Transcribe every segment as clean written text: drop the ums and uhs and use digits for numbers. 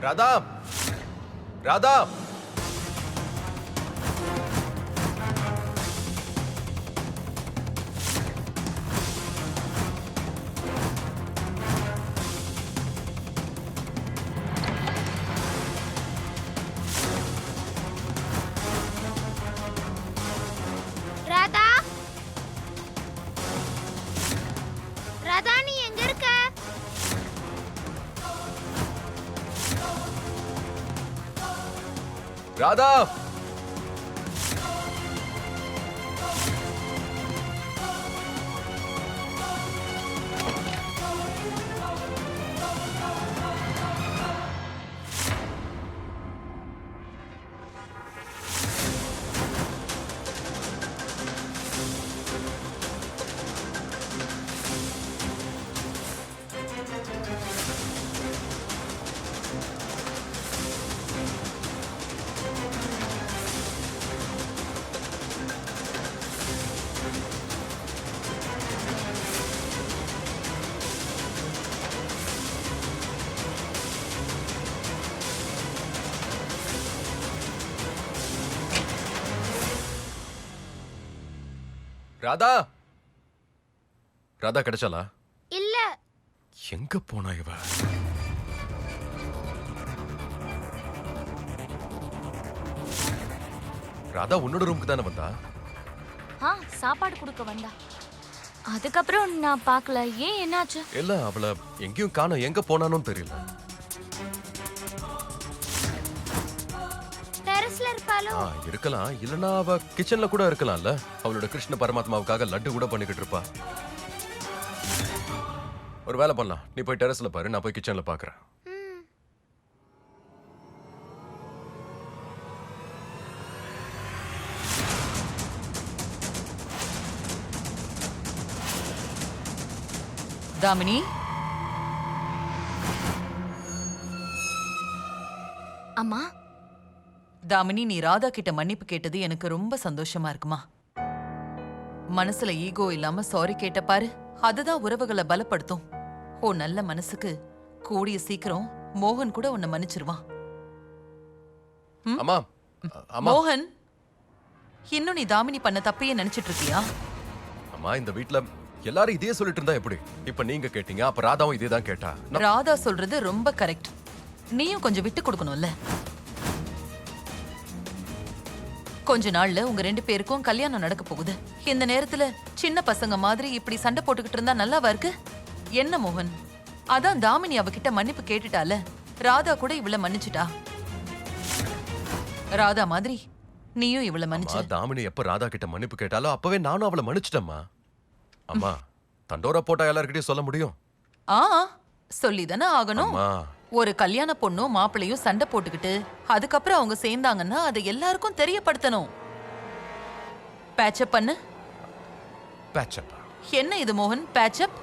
ராதா ராதா ராதா ராதா நீ எங்க இருக்க? ராதா ராதா ராதா கிடைச்சாலா? இல்ல. எங்க போனா இவ? ராதா உன்னோட ரூமுக்கு தானே வந்தா? சாப்பாடு கொடுக்க வந்தா. அதுக்கப்புறம் நான் பார்க்கல. ஏன் என்னாச்சு? இல்ல அவள எங்கேயும் காணோம். எங்க போனானும் தெரியல. டெரஸ்ல இருப்பாளோ? இருக்கலாம். இல்லனா அவ கிச்சன்ல கூட இருக்கலாம்ல. அவளோட கிருஷ்ண பரமாத்மாவுக்காக லட்டு கூட பண்ணிக்கிட்டு இருப்பா. ஒரு வேலை பண்ணலாம். நீ போய் டெரஸ்ல பாரு, நான் போய் கிச்சன்ல பாக்குறேன். தாமினி, அம்மா, தாமினி, நீ ராதா கிட்ட மன்னிப்பு கேட்டது எனக்கு ரொம்ப சந்தோஷமா இருக்குமா. மனசுல ஈகோ இல்லாம சாரி கேட்ட பாரு, அதுதான் உறவுகளை பலப்படுத்தும். ஓ நல்ல மனசுக்கு கூடிய சீக்கிரம் மோகன் கூட உன்னை மன்னிச்சிருவான். அம்மா, மோகன், இன்னும் நீ தாமினி பண்ண தப்பையே நினைச்சிட்டு இருக்கியா? அம்மா, இந்த வீட்ல எல்லாரும் இதே சொல்லிட்டு இருந்தா எப்படி? இப்ப நீங்க கேட்டீங்க, அப்ப ராதாவும் இதே தான் கேட்டா. ராதா சொல்றது ரொம்ப கரெக்ட். நீயும் கொஞ்சம் விட்டு கொடுக்கணும்ல. கொஞ்ச நாள்ல உங்க 2 பேருக்கும் கல்யாணம் நடக்க போகுது. இந்த நேரத்துல சின்ன பசங்க மாதிரி இப்படி சண்டை போட்டுக்கிட்டு இருந்தா நல்லாவா இருக்கு? என்ன மோகன், அதான் தாமினி அவகிட்ட மன்னிப்பு கேட்டுட்டால. ராதா கூட இவள மன்னிச்சுட்டா. ராதா மாதிரி நீயும் இவள மன்னிச்சு. தாமினி எப்ப ராதா கிட்ட மன்னிப்பு கேட்டாலோ அப்பவே நானும் அவளை மன்னிச்சிட்டேம்மா. அம்மா, தண்டோரா போட்டா எல்லார்கிட்டயும் சொல்ல முடியும்? சொல்லிதானே ஆகணும். ஒரு கல்யாண பொண்ணும் மாப்பிள்ளையும் சண்டை போட்டுக்கிட்டு அதுக்கப்புறம் அவங்க சேர்ந்தாங்கன்னா அதை எல்லாருக்கும் தெரியப்படுத்தணும். பேச்சப் பண்ணு. பேச்சப்? என்ன இது மோகன், பேச்சப்?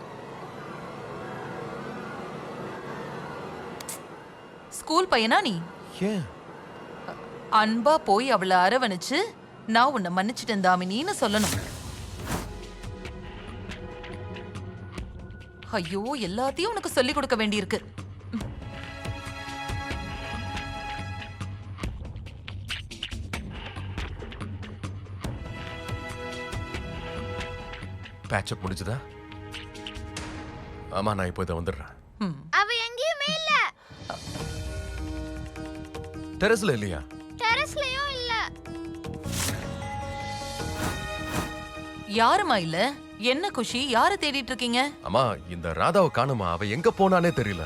ஸ்கூல் பையனா நீ? ஏன்? அன்பா போய் அவளை அரவணைச்சு நான் உன்னை மன்னிச்சிட்டேன் தாமினின்னு சொல்லணும். ஐயோ, எல்லாத்தையும் உனக்கு சொல்லிக் கொடுக்க வேண்டியிருக்கு. பேச்சப் முடிஞ்சதா? ஆமா, நான் இப்போ இதை வந்துடுறேன். அவ எங்கேயுமே இல்ல. டெரஸ்ல இல்லையா? டெரஸ்லயும் இல்ல. யாருமா இல்ல? என்ன குஷி, யார தேடிட்டு இருக்கீங்க? அம்மா, இந்த ராதாவை காணுமா? அவ எங்க போனானே தெரியல.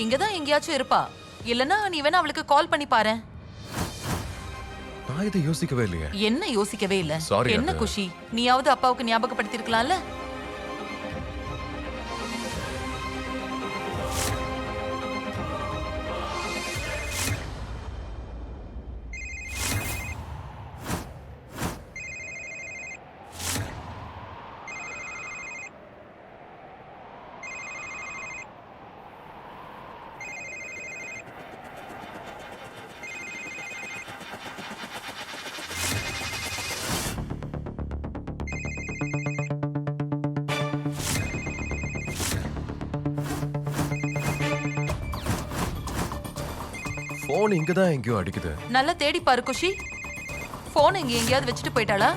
இங்கதான் எங்கேயாச்சும் இருப்பா. இல்லனா நீ வேணா அவளுக்கு கால் பண்ணி பாரு. நான் இதை யோசிக்கவே இல்லையே. என்ன யோசிக்கவே இல்ல? Sorry, என்ன அது- குஷி, நீயாவது அப்பாவுக்கு ஞாபகப்படுத்தி இருக்கலாம்ல. போன் இங்கதான் எங்கேயோ அடிக்குது. நல்லா தேடி பாரு குஷி. போன் இங்க எங்கேயாவது வச்சுட்டு போயிட்டாளா?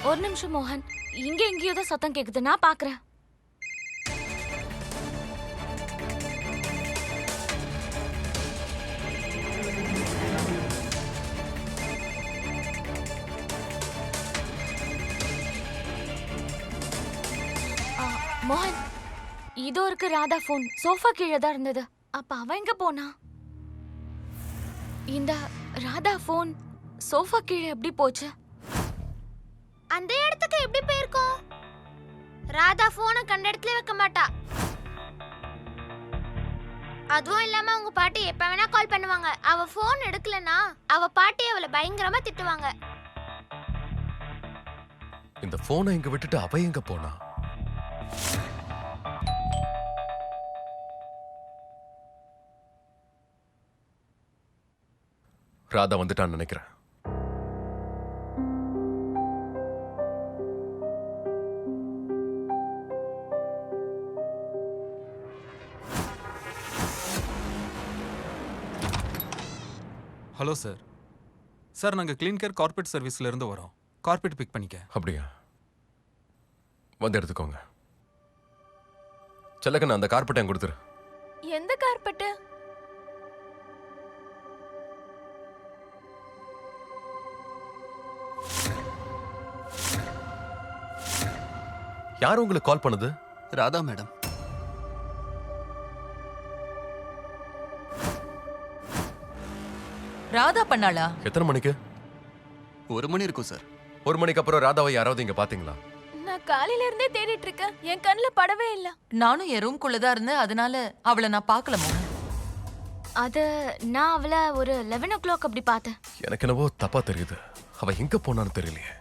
ஒரு நிமிஷம் மோகன், இங்க எங்கேயோ தான் சத்தம் கேக்குது, நான் பாக்குறேன். மோகன், இதோ இருக்கு ராதா போன். சோஃபா கீழே தான் இருந்தது. அப்ப அவ எங்க போனா? இந்த ராதா போன் சோஃபா கீழே எப்படி போச்சு? அந்த இடத்துக்கு எப்படி போயிருக்கோம்? ராதா போனை கண்ட இடத்துல வைக்க மாட்டா. அதுவும் இல்லாம அவங்க பாட்டி எப்ப வேணா கால் பண்ணுவாங்க. அவ போன் எடுக்கலனா அவ பாட்டி அவளை பயங்கரமா திட்டுவாங்க. இந்த போனை இங்க விட்டுட்டு அவ எங்க போனா? ராதா வந்துட்டான்னு நினைக்கிறேன். Hello sir. சார் நாங்கள் க்ளீன் கேர் கார்பரேட் சர்வீஸ்ல இருந்து வரோம். கார்பெட் பிக் பண்ணிக்க. அப்படியா? வந்து எடுத்துக்கோங்க. செல்லக்கண்ணா, அந்த கார்பெட்டை என் கொடுத்துரு. எந்த கார்பெட்டு? யார் உங்களுக்கு கால் பண்ணுது? ராதா மேடம். ராதா பண்ணாளா? எத்தனை மணிக்கு? 1 மணி இருக்கும் சார். 1 மணிக்கு அப்புறம் ராதாவை யாராவது இங்க பாத்தீங்களா? நான் காலையில இருந்தே தேடிட்டு இருக்கேன். என் கண்ணுல படவே இல்ல. நானும் என் ரூம்குள்ள தான் இருந்தேன், அதனால அவளை நான் பார்க்கல மோகன். அது நான் அவளை ஒரு 11 o'clock அப்படி பார்த்தேன். எனக்கு என்னவோ தப்பா தெரியுது. அவ எங்க போனான்னு தெரியலையே.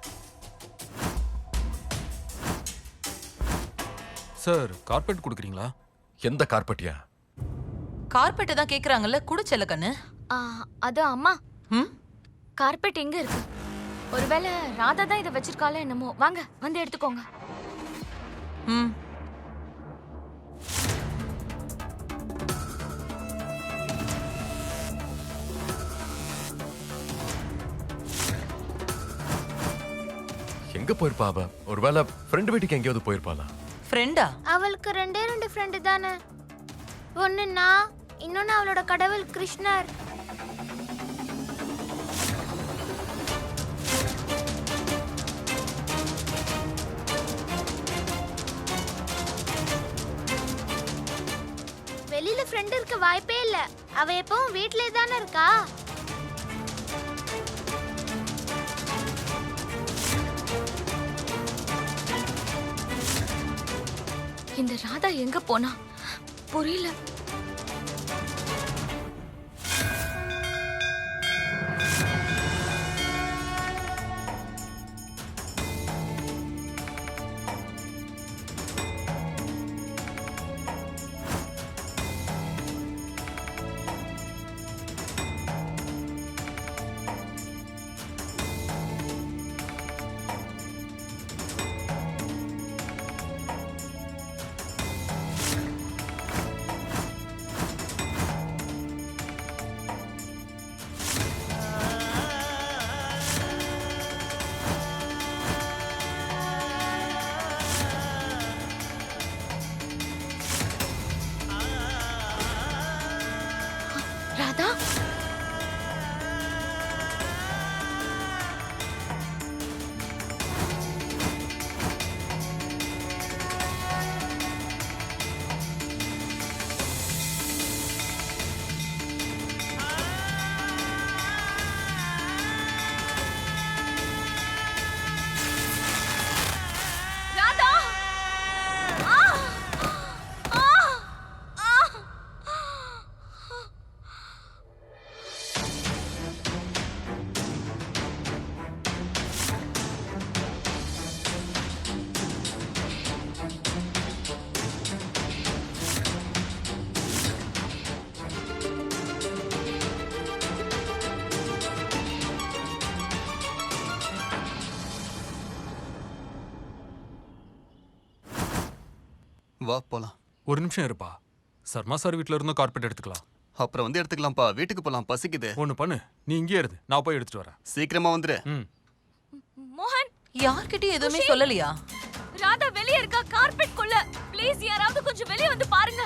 சார் கார்பெட் கொடுக்குறீங்களா? எந்த கார்பெட்டியா? கார்பெட்டை தான் கேக்குறாங்கல்ல, குடு செல்லக்கண்ணு. அது அம்மா, ம், கார்பெட் எங்க இருக்கு? ஒருவேளை ராதா தான் இதை வச்சிருக்காளோ என்னமோ. வாங்க, வந்து எடுத்துக்கோங்க. ம். எங்க போயிருப்பா அவ? ஒருவேளை ஃப்ரெண்ட் வீட்டுக்கு எங்கேயாவது போயிருப்பாளா? ஃப்ரெண்டா? அவளுக்கு 2 ஃப்ரெண்டு தானே. ஒன்னு நான், இன்னொன்னு அவளோட கடவுள் கிருஷ்ணர். வெளியில ஃப்ரெண்ட் இருக்க வாய்ப்பே இல்ல. அவ எப்பவும் வீட்லயே தானே இருக்கா. இந்த ராதா எங்க போனா புரியல. வா போலாம். ஒரு நிமிஷம் இருப்பா. சர்மா சார் வீட்ல இருந்தும் கார்பெட் எடுத்துக்கலாம். அப்புறம் வந்து எடுத்துக்கலாம்ப்பா. வீட்டுக்கு போலாம், பசிக்குது. ஒண்ணு பண்ணு, நீ இங்கே இருந்து, நான் போய் எடுத்துட்டு வரேன். சீக்கிரமா வந்துரு. ம். மோகன், யார்கிட்டயும் எதுவுமே சொல்லலையா? ராதா வெளிய இருக்கா கார்பெட் குள்ள. ப்ளீஸ் யாராவது கொஞ்சம் வெளிய வந்து பாருங்க.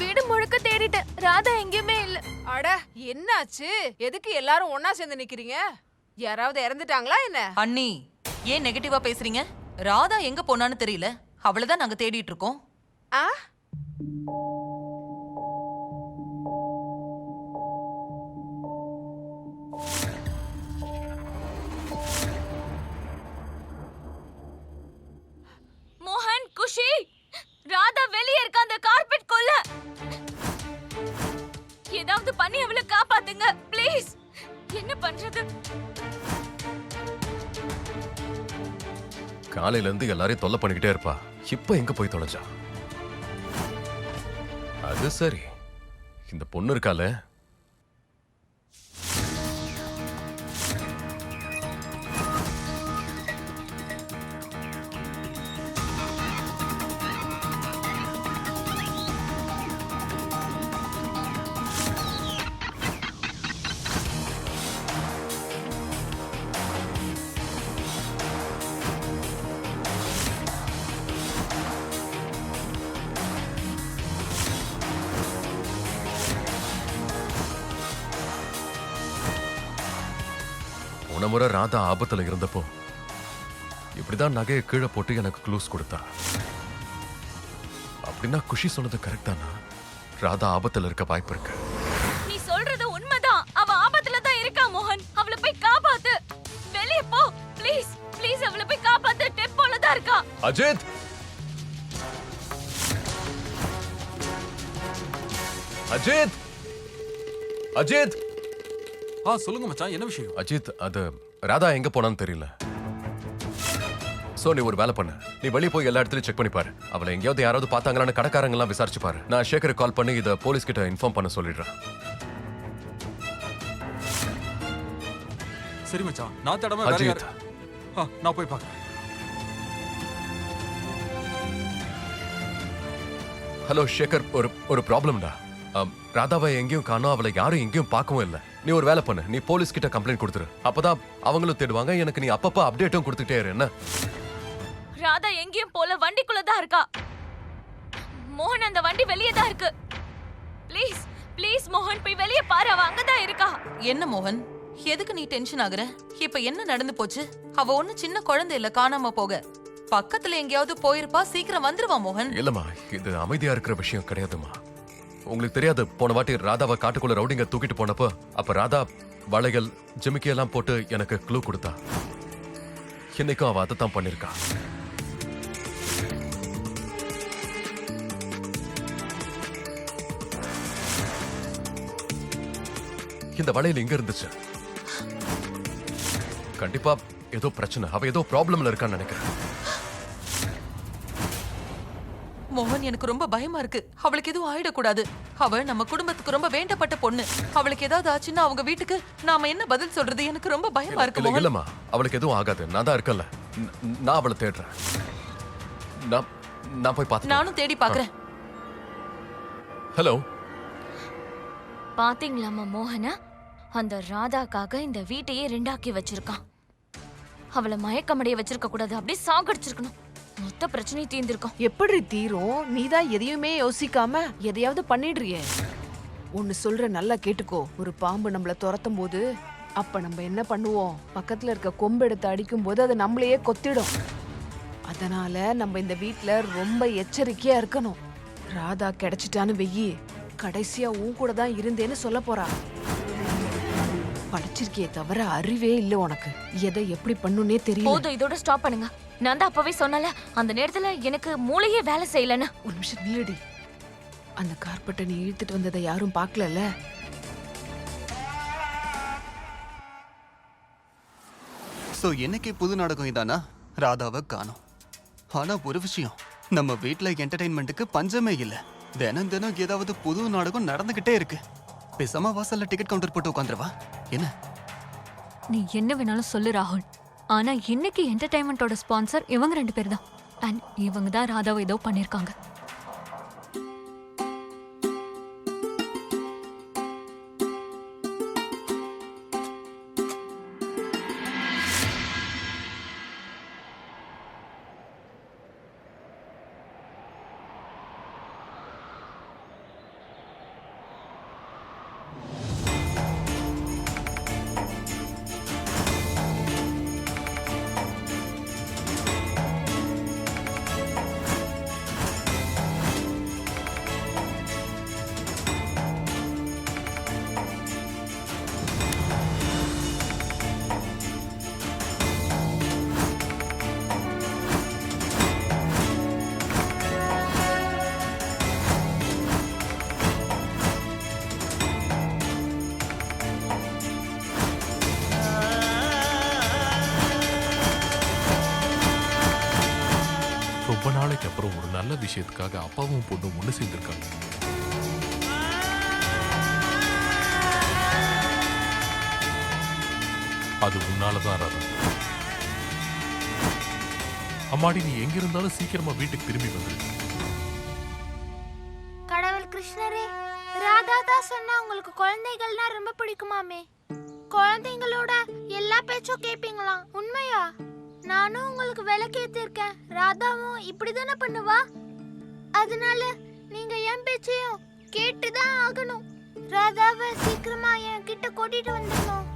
வீடு முழுக்க தேடிட்டேன், ராதா எங்கேயுமே இல்ல. அட என்னாச்சு? எதுக்கு எல்லாரும் ஒண்ணா சேர்ந்து நிக்கிறீங்க? யாராவது இறந்துட்டாங்களா என்ன? அண்ணி, ஏன் நெகட்டிவா பேசுறீங்க? ராதா எங்க போனான்னு தெரியல. அவளதான் நாங்க தேடிட்டு இருக்கோம். ஆ? மோகன், குஷி, ராதா வெளிய இருக்கா அந்த கார்பெட் குள்ள. ஏதாவது பண்ணி அவளை காப்பாத்துங்க ப்ளீஸ். என்ன பண்றது? காலையில இருந்து எல்லாரையும் தொல்லை பண்ணிக்கிட்டே இருப்பா. இப்ப எங்க போய் தொலைஞ்சா? அது சரி, இந்த பொண்ணு இருக்கால, போன முறை ராதா ஆபத்துல இருந்தப்போ இப்படிதான் நகையை கீழே போட்டு எனக்கு க்ளூஸ் கொடுத்தா. அப்படின்னா குஷி சொன்னது கரெக்டானா? ராதா ஆபத்துல இருக்க வாய்ப்பு இருக்கு. நீ சொல்றது உண்மைதான். அவ ஆபத்துல தான் இருக்கா மோகன். அவளை போய் காப்பாத்து. வெளிய போ ப்ளீஸ். ப்ளீஸ் அவளை போய் காப்பாத்து. டெம்போல தான் இருக்கா. அஜித், அஜித், அஜித். சொல்லுங்க மச்சான், என்ன விஷயம்? அஜித், அது ராதா எங்க போனான்னு தெரியல. சோ நீ ஒரு வேலை பண்ணு, நீ வெளிய போய் எல்லா இடத்துலயும் செக் பண்ணி பாரு. அவளை எங்கேயாவது யாராவது பார்த்தாங்களான்னு கடைக்காரங்க எல்லாம் விசாரிச்சு பாரு. நான் சேகருக்கு கால் பண்ணி இதை போலீஸ் கிட்ட இன்ஃபார்ம் பண்ண சொல்லிடுறேன். சரி மச்சான், நான் தடவை வேற அஜித், யாரு- நான் போய் பார்க்கறேன். ஹலோ சேகர், ஒரு ப்ராப்ளம்டா. ராதாவை எங்கேயும் காணோம், அவளை யாரும் எங்கேயும் பார்க்கவும் இல்லை. நீ ஒரு வேலை பண்ணு, நீ போலீஸ் கிட்ட கம்ப்ளைண்ட் கொடுத்துரு. அப்பதான் அவங்களும் தேடுவாங்க. எனக்கு நீ அப்பப்போ அப்டேட்டும் கொடுத்துட்டே இரு. என்ன? ராதா எங்கேயும் போல, வண்டிக்குள்ள தான் இருக்கா. மோகன், அந்த வண்டி வெளியே தான் இருக்கு. ப்ளீஸ் ப்ளீஸ் மோகன், போய் வெளியே பாரு. அவ அங்கதான் இருக்கா. என்ன மோகன், எதுக்கு நீ டென்ஷன் ஆகுற? இப்ப என்ன நடந்து போச்சு? அவ ஒண்ணு சின்ன குழந்தை இல்ல காணாம போக. பக்கத்துல எங்கேயாவது போயிருப்பா. சீக்கிரம் வந்துருவா மோகன். இல்லம்மா, இது அமைதியா இருக்கிற விஷயம் கிடையாதுமா. உங்களுக்கு தெரியாது, போன வாட்டி ராதாவை காட்டுக்குள்ள ரவுடிங்க தூக்கிட்டு போனப்போ அப்ப ராதா வளையல் ஜிமிக்கி எல்லாம் போட்டு எனக்கு க்ளூ கொடுத்தா. இன்னைக்கும் அவ அதைத்தான் பண்ணிருக்கா. இந்த வளையல் இங்க இருந்துச்சு. கண்டிப்பா ஏதோ பிரச்சனை, அவ ஏதோ ப்ராப்ளம்ல இருக்கான்னு நினைக்கிறேன். மோகன், எனக்கு ரொம்ப பயமா இருக்கு. அவளுக்கு எதுவும் ஆயிடக்கூடாது. அவ நம்ம குடும்பத்துக்கு ரொம்ப வேண்டப்பட்ட பொண்ணு. அவளுக்கு ஏதாவது ஆச்சுன்னா அவங்க வீட்டுக்கு நாம என்ன பதில் சொல்றது? எனக்கு ரொம்ப பயமா இருக்கு மோகன். இல்லம்மா, அவளுக்கு எதுவும் ஆகாது. நான் தான் இருக்கல. நான் அவளை தேடுறேன். நான் போய் பார்த்து. நானும் தேடி பாக்குறேன். ஹலோ, பாத்தீங்களாமா மோகனா? அந்த ராதாக்காக இந்த வீட்டையே ரெண்டாக்கி வச்சிருக்கான். அவளை மயக்கமடைய வச்சிருக்க கூடாது, அப்படியே சாகடிச்சிருக்கணும். மொத்த பிரச்சனையும் தீர்ந்திருக்கும். எப்படி தீரும்? நீதான் எதையுமே யோசிக்காம எதையாவது பண்ணிடுறியே. ஒன்னு சொல்ற, நல்லா கேட்டுக்கோ. ஒரு பாம்பு நம்மள துரத்தும் போது அப்ப நம்ம என்ன பண்ணுவோம்? பக்கத்துல இருக்க கொம்பு எடுத்து அடிக்கும் போது அது நம்மளையே கொத்திடும். அதனால நம்ம இந்த வீட்ல ரொம்ப எச்சரிக்கையா இருக்கணும். ராதா கிடைச்சிட்டான்னு வெயி, கடைசியா உன் கூட தான் இருந்தேன்னு சொல்ல போறா. படிச்சிருக்கியே தவிர அறிவே இல்ல உனக்கு. எதை எப்படி பண்ணுனே தெரியல. போதும், இதோட ஸ்டாப் பண்ணுங்க. நான் தான் அப்பவே சொன்னல, அந்த நேரத்துல எனக்கு மூளையே வேலை செய்யலன்னு. ஒரு நிமிஷம் நில்லடி. அந்த கார்பெட்டை நீ இழுத்துட்டு வந்ததை யாரும் பார்க்கலல்ல? சோ என்னைக்கு புது நாடகம் இதானா? ராதாவை காணோம். ஆனா ஒரு விஷயம், நம்ம வீட்ல என்டர்டைன்மெண்ட்டுக்கு பஞ்சமே இல்ல. தினம் தினம் ஏதாவது புது நாடகம் நடந்துகிட்டே இருக்கு. பேசாம வாசல்ல டிக்கெட் கவுண்டர் போட்டு உட்காந்துருவா என்ன? நீ என்ன வேணாலும் சொல்லு ராகுல். ஆனா இன்னைக்கு என்டர்டைன்மெண்டோட ஸ்பான்சர் இவங்க 2 பேர் தான். அண்ட் இவங்க தான் ராதாவை ஏதோ பண்ணிருக்காங்க. ரொம்ப நாளைக்கு அப்புறம் ஒரு நல்ல விஷயத்துக்காக அப்பாவும் பொண்ணும் ஒண்ணு சேர்ந்திருக்காங்க. அது உன்னாலதான் ராதா. அம்மாடி, நீ எங்க இருந்தாலும் சீக்கிரமா வீட்டுக்கு திரும்பி வந்துரு. கடவுள் கிருஷ்ணரே, ராதா தான் சொன்னா உங்களுக்கு குழந்தைகள்னா ரொம்ப பிடிக்குமாமே. குழந்தைங்களோட எல்லா பேச்சும் கேப்பீங்களாம், உண்மையா? நானும் உங்களுக்கு விளக்கேத்திருக்கேன். ராதாவும் இப்படிதானே பண்ணுவா. அதனால நீங்க என் பேச்சையும் கேட்டுதான் ஆகணும். ராதாவை சீக்கிரமா என் கிட்ட கூட்டிட்டு வந்துடணும்.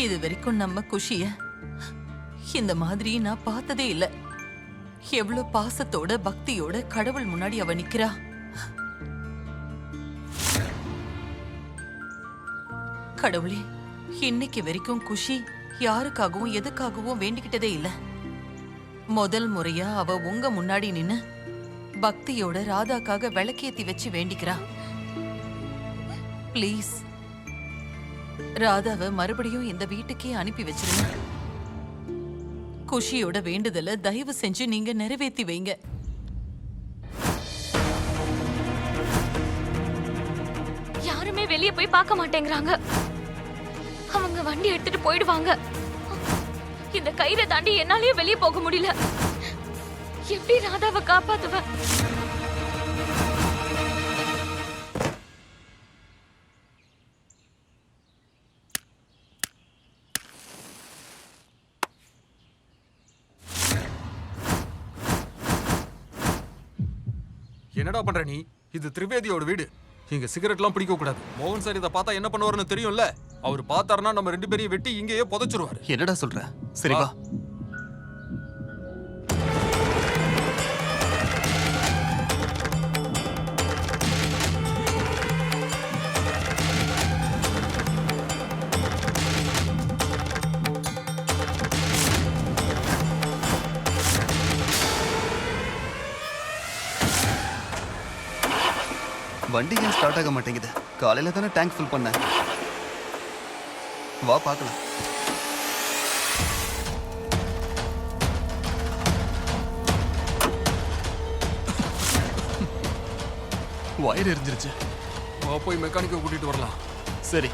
இது வரைக்கும் நம்ம குஷிய இந்த மாதிரி நான் பார்த்ததே இல்ல. எவ்வளவு பாசத்தோட பக்தியோட கடவுள் முன்னாடி அவ நிக்கிறா. கடவுளே, இன்னைக்கு வரைக்கும் குஷி யாருக்காகவும் எதுக்காகவும் வேண்டிக்கிட்டதே இல்ல. முதல் முறையா அவ உங்க முன்னாடி நின்னு பக்தியோட ராதாக்காக விளக்கேத்தி வச்சு வேண்டிக்கிறா. ப்ளீஸ் ராதாவை மறுபடியும் இந்த வீட்டுக்கே அனுப்பி வச்சிருங்க. குஷியோட வேண்டுதலை தயவு செஞ்சு நீங்க நிறைவேத்தி வைங்க. யாருமே வெளியே போய் பார்க்க மாட்டேங்கிறாங்க. அவங்க வண்டி எடுத்துட்டு போயிடுவாங்க. இந்த கயிறை தாண்டி என்னாலயே வெளியே போக முடியல. எப்படி ராதாவை காப்பாத்துவ? என்னடா பண்ற நீ? இது திரிவேதியோட வீடு. இங்க சிகரெட்லாம் பிடிக்க கூடாது. மோகன் சார் இதை பார்த்தா என்ன பண்ணுவாருன்னு தெரியும்ல. அவர் பார்த்தாருன்னா நம்ம 2 பேரையும் வெட்டி இங்கேயே புதைச்சிருவாரு. என்னடா சொல்ற? சரி வா. வண்டி ஏன் ஸ்டார்ட் ஆக மாட்டேங்குது? காலையில தானே டேங்க் ஃபில் பண்ணேன். வா பார்க்கலாம். வயர் எரிஞ்சிருச்சு. வா போய் மெக்கானிக்கை கூட்டிட்டு வரலாம். சரி.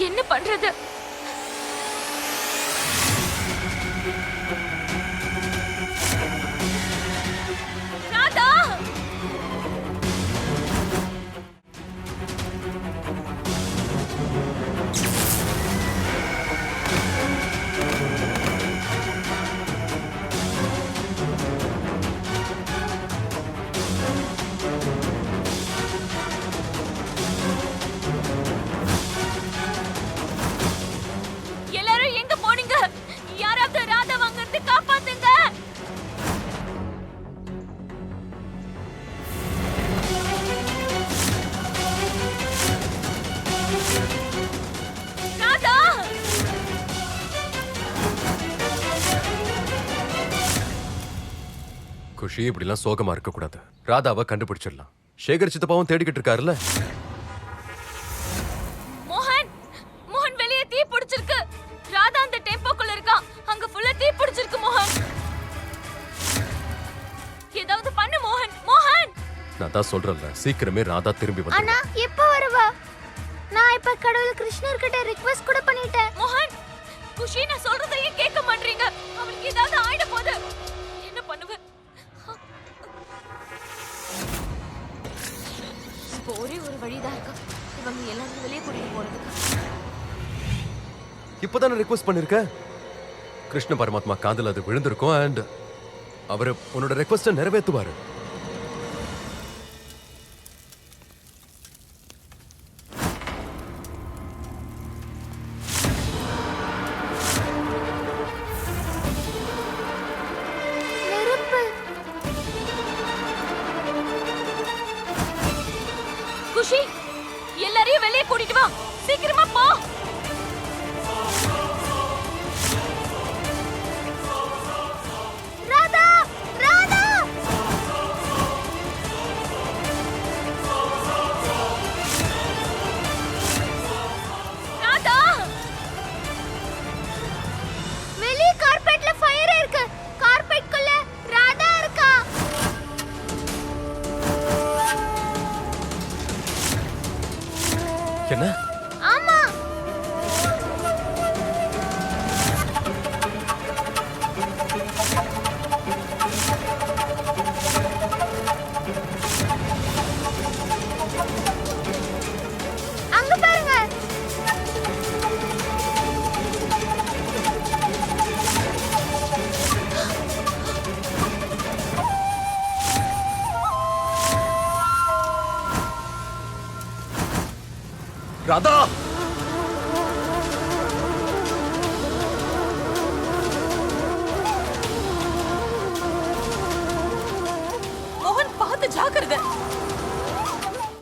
என்ன பண்றது? ராதா! எல்லாரும் எங்க போனீங்க? யாராவது ராதா வாங்கறது காப்பாத்துங்க. ராதா! குஷி, இப்படிலாம் சோகமா இருக்க கூடாது. ராதாவை கண்டுபிடிச்சிடலாம். சேகர் சித்தப்பாவும் தேடிக்கிட்டு இருக்காருல்ல. மோகன், மோகன் வெளியே தீ பிடிச்சிருக்கு. ராதா அந்த டெம்போக்குள்ள இருக்கா. அங்க ஃபுல்லா தீ பிடிச்சிருக்கு மோகன். ஏதாவது பண்ணு மோகன். மோகன்! நான் தான் சொல்றேன்ல, சீக்கிரமே ராதா திரும்பி வந்து ஆனா எப்ப வருவா? நான் இப்ப கடவுள் கிருஷ்ணர் கிட்ட ரிக்வெஸ்ட் கூட பண்ணிட்டேன். மோகன், குஷி நான் சொல்றதையும் கேட்க மாட்டீங்க. அவளுக்கு ஏதாவது ஆயிட போகுது. என்ன பண்ணுவேன்? இப்போ ஒரே ஒரு வழிதான் இருக்கு. இவங்க எல்லாரும் வெளியே கூட்டிட்டு போறதுக்கு. இப்பதானே ரிக்வெஸ்ட் பண்ணிருக்க. கிருஷ்ண பரமாத்மா காதுல அது விழுந்திருக்கும் அண்ட் அவரு உன்னோட ரெக்வெஸ்ட நிறைவேற்றுவாரு. நெருப்பு. குஷி, எல்லாரையும் வெளியே கூட்டிட்டு வா. சீக்கிரமா போ. ராதா, ராதா. ராதா, வெளிய கார்பெட்ல ஃபயர் இருக்கு. கார்பெட்குள்ள ராதா இருக்கா. என்ன? ஆமா. அங்க பாருங்க. ராதா, மோகன் பார்த்து ஜாக்கிரதை.